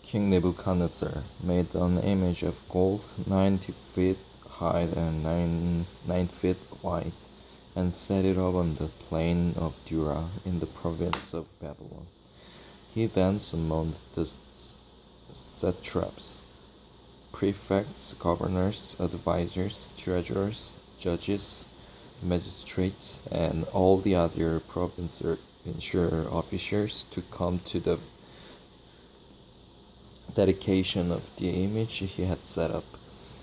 King Nebuchadnezzar made an image of gold 90 feet high and 9 feet wide, and set it up on the plain of Dura in the province of Babylon. He then summoned the satraps, prefects, governors, advisors, treasurers, judges, magistrates, and all the other provincial officers to come to the dedication of the image he had set up.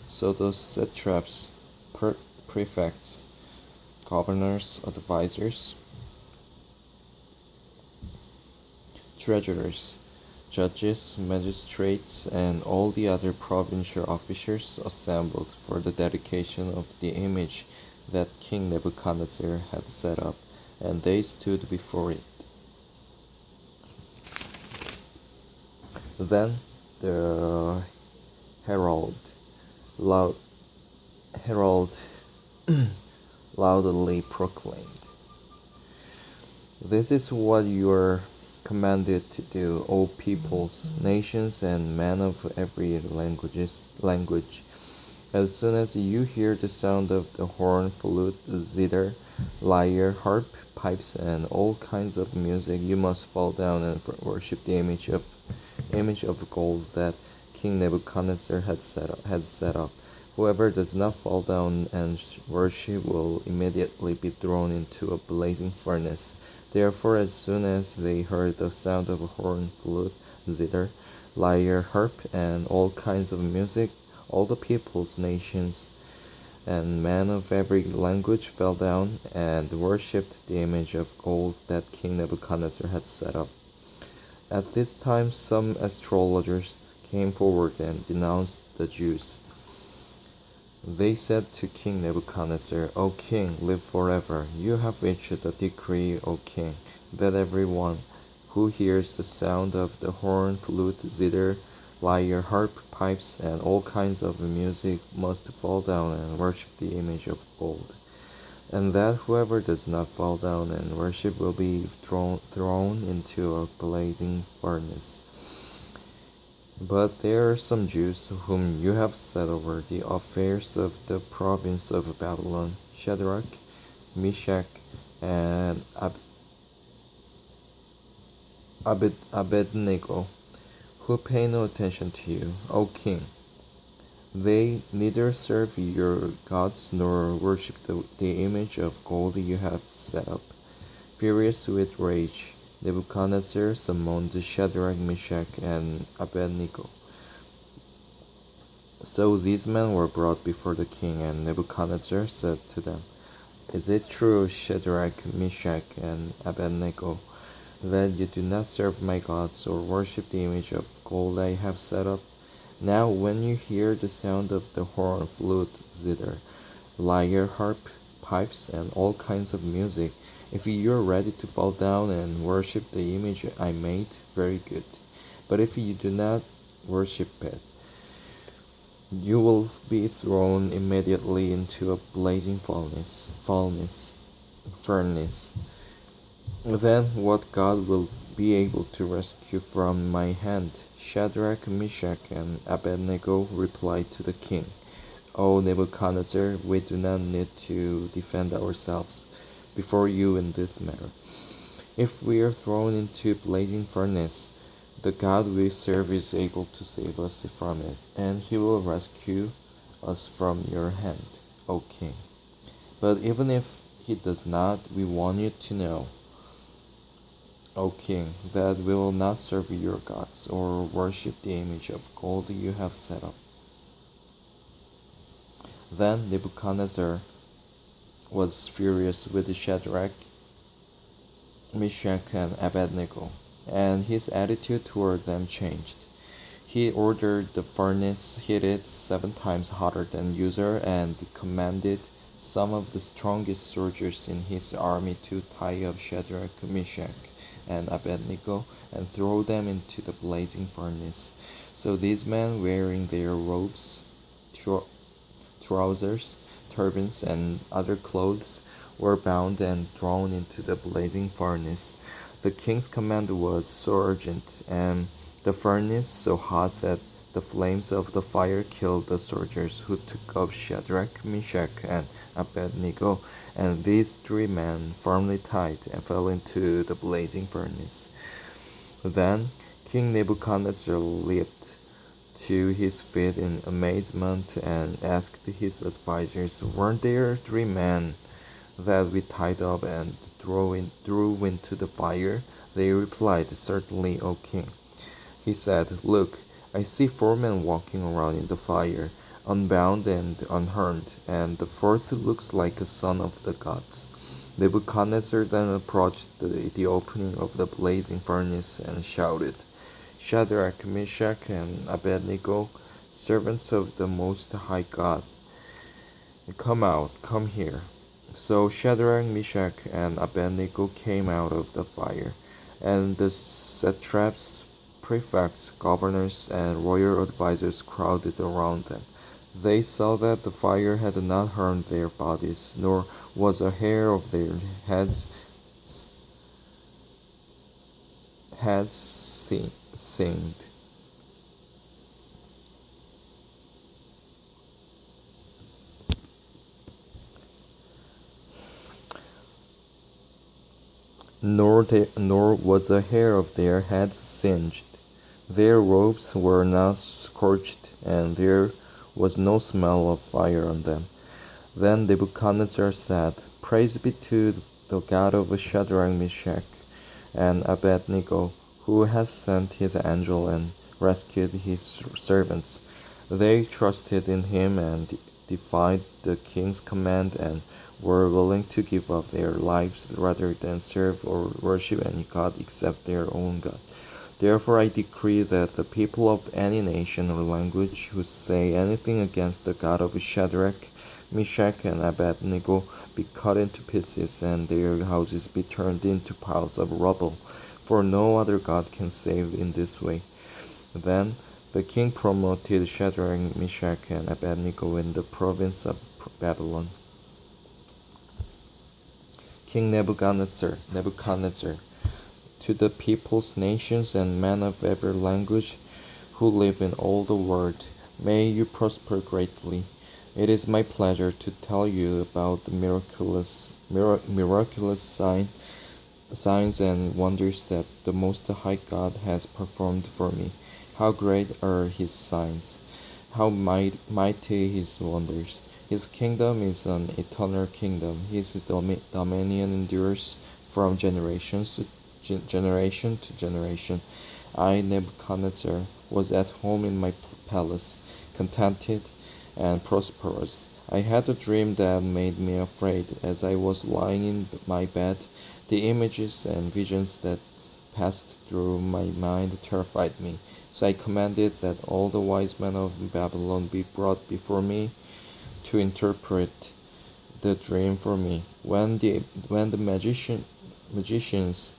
So those satraps, prefects, governors, advisors, treasurers, judges, magistrates, and all the other provincial officers assembled for the dedication of the image that King Nebuchadnezzar had set up, and they stood before it. Then the herald loud, herald loudly proclaimed, "This is what you are commanded to do, O peoples, nations, and men of every language. As soon as you hear the sound of the horn, flute, zither, lyre, harp, pipes, and all kinds of music, you must fall down and worship the image of gold that King Nebuchadnezzar had set up. Whoever does not fall down and worship will immediately be thrown into a blazing furnace." Therefore, as soon as they heard the sound of a horn, flute, zither, lyre, harp, and all kinds of music, all the peoples, nations, and men of every language fell down and worshipped the image of gold that King Nebuchadnezzar had set up. At this time, some astrologers came forward and denounced the Jews. They said to King Nebuchadnezzar, "O king, live forever. You have issued a decree, O king, that everyone who hears the sound of the horn, flute, zither, lyre, harp, pipes, and all kinds of music must fall down and worship the image of gold, and that whoever does not fall down and worship will be thrown into a blazing furnace. But there are some Jews whom you have set over the affairs of the province of Babylon, Shadrach, Meshach, and Abednego, who pay no attention to you, O king. They neither serve your gods nor worship the image of gold you have set up." Furious with rage, Nebuchadnezzar summoned Shadrach, Meshach, and Abednego. So these men were brought before the king, and Nebuchadnezzar said to them, "Is it true, Shadrach, Meshach, and Abednego, that you do not serve my gods or worship the image of gold I have set up? Now when you hear the sound of the horn, flute, zither, lyre, harp, pipes, and all kinds of music, if you are ready to fall down and worship the image I made, very good. But if you do not worship it, you will be thrown immediately into a blazing furnace. Then what God will be able to rescue from my hand?" Shadrach, Meshach, and Abednego replied to the king, "O Nebuchadnezzar, we do not need to defend ourselves before you in this matter. If we are thrown into a blazing furnace, the God we serve is able to save us from it, and he will rescue us from your hand, O king. But even if he does not, we want you to know, O king, that we will not serve your gods or worship the image of gold you have set up." Then Nebuchadnezzar was furious with Shadrach, Meshach, and Abednego, and his attitude toward them changed. He ordered the furnace heated 7 times hotter than usual and commanded some of the strongest soldiers in his army to tie up Shadrach, Meshach, and Abednego and throw them into the blazing furnace. So these men, wearing their robes, trousers, turbans, and other clothes, were bound and thrown into the blazing furnace. The king's command was so urgent and the furnace so hot that the flames of the fire killed the soldiers who took up Shadrach, Meshach, and Abednego, and these three men, firmly tied, fell into the blazing furnace. Then King Nebuchadnezzar leaped to his feet in amazement and asked his advisers, "Weren't there three men that we tied up and threw into the fire?" They replied, "Certainly, O king." He said, "Look, I see four men walking around in the fire, unbound and unharmed, and the fourth looks like a son of the gods." Nebuchadnezzar then approached the opening of the blazing furnace and shouted, "Shadrach, Meshach, and Abednego, servants of the Most High God, come out, come here." So Shadrach, Meshach, and Abednego came out of the fire, and the satraps, prefects, governors, and royal advisers crowded around them. They saw that the fire had not harmed their bodies, nor was a hair of their heads singed. Nor was a hair of their heads singed. Their robes were not scorched, and there was no smell of fire on them. Then Nebuchadnezzar said, "Praise be to the God of Shadrach, Meshach, and Abednego, who has sent his angel and rescued his servants." They trusted in him and defied the king's command and were willing to give up their lives rather than serve or worship any god except their own God. Therefore I decree that the people of any nation or language who say anything against the God of Shadrach, Meshach, and Abednego be cut into pieces, and their houses be turned into piles of rubble, for no other God can save in this way. Then the king promoted Shadrach, Meshach, and Abednego in the province of Babylon. King Nebuchadnezzar, to the peoples, nations, and men of every language who live in all the world, may you prosper greatly. It is my pleasure to tell you about the miraculous signs and wonders that the Most High God has performed for me. How great are his signs! How mighty his wonders! His kingdom is an eternal kingdom. His dominion endures from generation to generation. I, Nebuchadnezzar, was at home in my palace, contented and prosperous. I had a dream that made me afraid. As I was lying in my bed, the images and visions that passed through my mind terrified me. So I commanded that all the wise men of Babylon be brought before me to interpret the dream for me. When the magicians,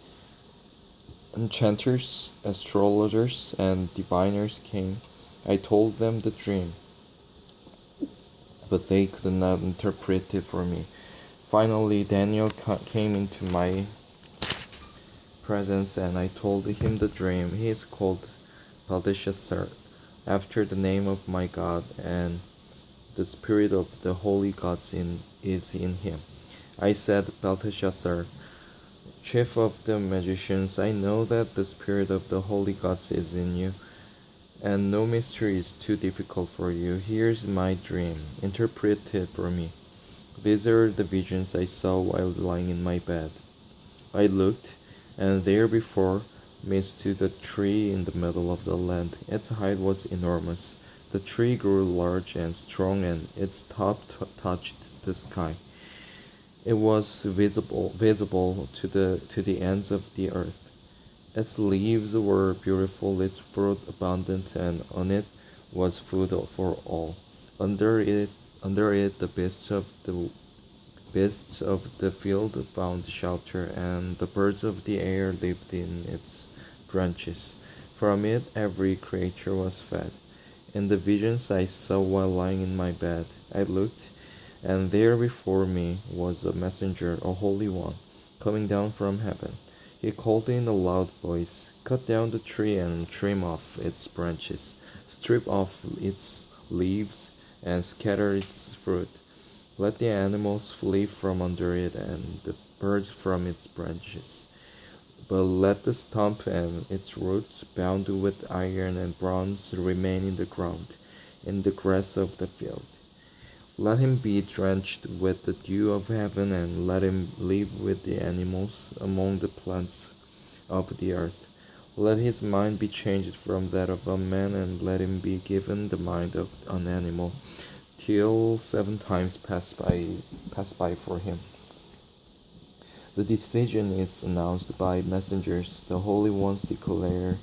enchanters, astrologers, and diviners came, I told them the dream, but they could not interpret it for me. Finally, Daniel came into my presence, and I told him the dream. He is called Belteshazzar, after the name of my God, and the spirit of the holy gods is in him. I said, "Belteshazzar, chief of the magicians, I know that the spirit of the holy gods is in you, and no mystery is too difficult for you. Here's my dream. Interpret it for me." These are the visions I saw while lying in my bed. I looked, and there before me stood a tree in the middle of the land. Its height was enormous. The tree grew large and strong, and its top touched the sky. It was visible to the ends of the earth. Its leaves were beautiful, its fruit abundant, and on it was food for all. Under it, the beasts of the field found shelter, and the birds of the air lived in its branches. From it, every creature was fed. In the visions I saw while lying in my bed, I looked, and there before me was a messenger, a holy one, coming down from heaven. He called in a loud voice, "Cut down the tree and trim off its branches, strip off its leaves, and scatter its fruit. Let the animals flee from under it and the birds from its branches. But let the stump and its roots, bound with iron and bronze, remain in the ground, in the grass of the field. Let him be drenched with the dew of heaven, and let him live with the animals among the plants of the earth. Let his mind be changed from that of a man, and let him be given the mind of an animal, till 7 times pass by for him. The decision is announced by messengers. The holy ones declare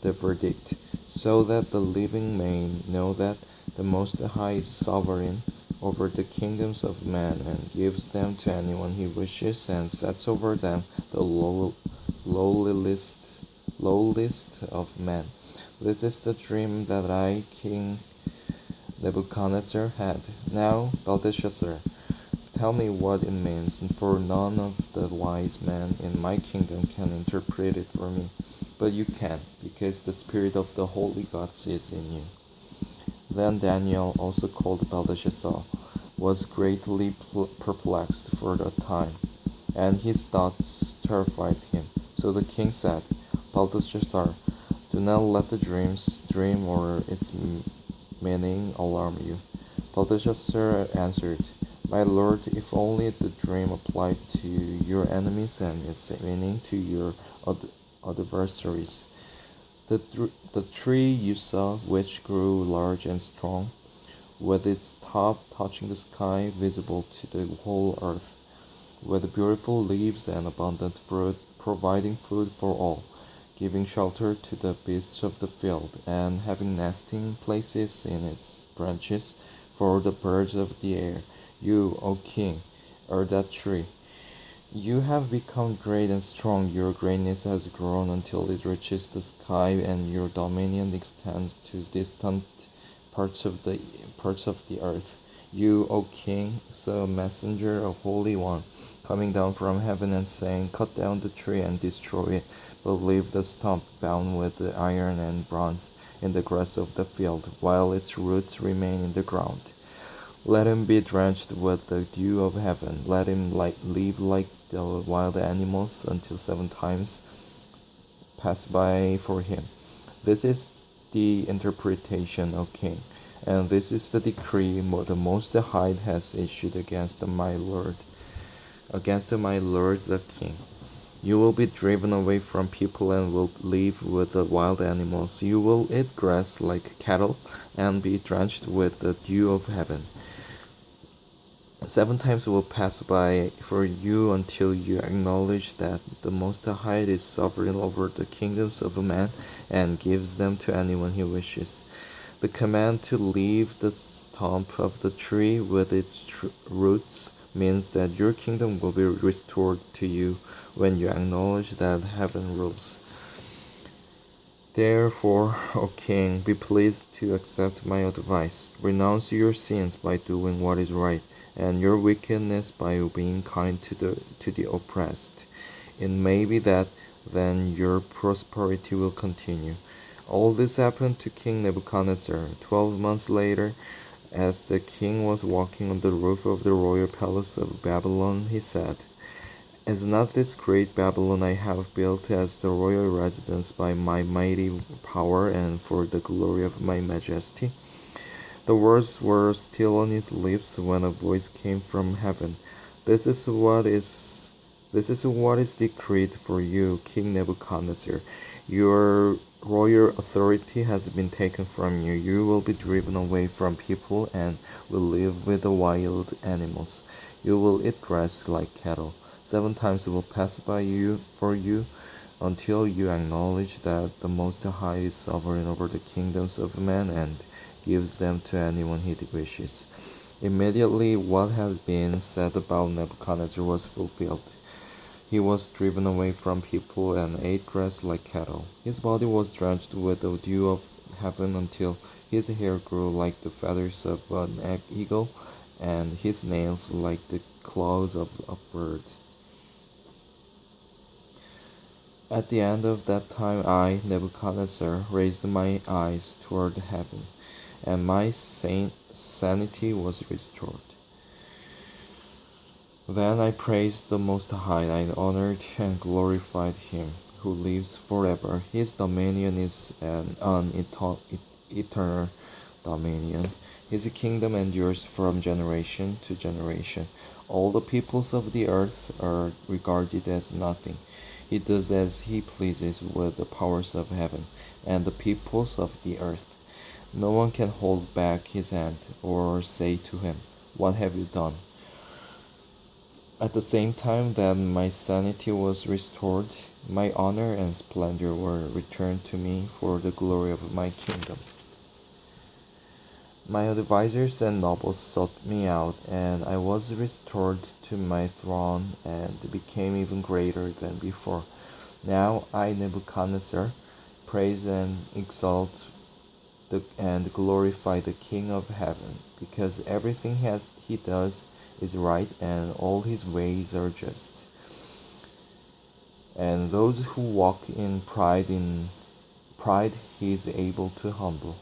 the verdict, so that the living may know that the Most High is sovereign over the kingdoms of men, and gives them to anyone he wishes, and sets over them the lowliest of men. This is the dream that I, King Nebuchadnezzar, had. Now, Belteshazzar, tell me what it means, for none of the wise men in my kingdom can interpret it for me. But you can, because the spirit of the holy gods is in you." Then Daniel, also called Belteshazzar, was greatly perplexed for a time, and his thoughts terrified him. So the king said, "Belteshazzar, do not let the dream or its meaning alarm you." Belteshazzar answered, "My lord, if only the dream applied to your enemies and its meaning to your adversaries. The tree you saw, which grew large and strong, with its top touching the sky, visible to the whole earth, with beautiful leaves and abundant fruit, providing food for all, giving shelter to the beasts of the field, and having nesting places in its branches for the birds of the air. You, O king, are that tree. You have become great and strong. Your greatness has grown until it reaches the sky, and your dominion extends to distant parts of the earth. You, O king, saw a messenger, a holy one, coming down from heaven and saying, "Cut down the tree and destroy it, but leave the stump bound with the iron and bronze in the grass of the field, while its roots remain in the ground. Let him be drenched with the dew of heaven. Let him live like the wild animals until 7 times pass by for him." This is the interpretation, O king, and this is the decree the Most High has issued against my lord the king. You will be driven away from people and will live with the wild animals. You will eat grass like cattle and be drenched with the dew of heaven. 7 times will pass by for you until you acknowledge that the Most High is sovereign over the kingdoms of man and gives them to anyone he wishes. The command to leave the stump of the tree with its roots means that your kingdom will be restored to you when you acknowledge that heaven rules. Therefore, O king, be pleased to accept my advice. Renounce your sins by doing what is right, and your wickedness by being kind to the oppressed. It may be that then your prosperity will continue. All this happened to King Nebuchadnezzar. 12 months later, as the king was walking on the roof of the royal palace of Babylon, he said, "Is not this great Babylon I have built as the royal residence by my mighty power and for the glory of my majesty?" The words were still on his lips when a voice came from heaven. This is what is decreed for you, King Nebuchadnezzar. Your royal authority has been taken from you. You will be driven away from people and will live with the wild animals. You will eat grass like cattle. 7 times will pass by for you until you acknowledge that the Most High is sovereign over the kingdoms of men and gives them to anyone he wishes. Immediately what had been said about Nebuchadnezzar was fulfilled. He was driven away from people and ate grass like cattle. His body was drenched with the dew of heaven until his hair grew like the feathers of an eagle, and his nails like the claws of a bird. At the end of that time, I, Nebuchadnezzar, raised my eyes toward heaven, and my sanity was restored. Then I praised the Most High, I honored and glorified Him who lives forever. His dominion is an eternal dominion. His kingdom endures from generation to generation. All the peoples of the earth are regarded as nothing. He does as he pleases with the powers of heaven and the peoples of the earth. No one can hold back his hand or say to him, "What have you done?" At the same time that my sanity was restored, my honor and splendor were returned to me for the glory of my kingdom. My advisers and nobles sought me out, and I was restored to my throne and became even greater than before. Now I, Nebuchadnezzar, praise and exalt and glorify the King of heaven, because everything he does is right and all his ways are just. And those who walk in pride he is able to humble.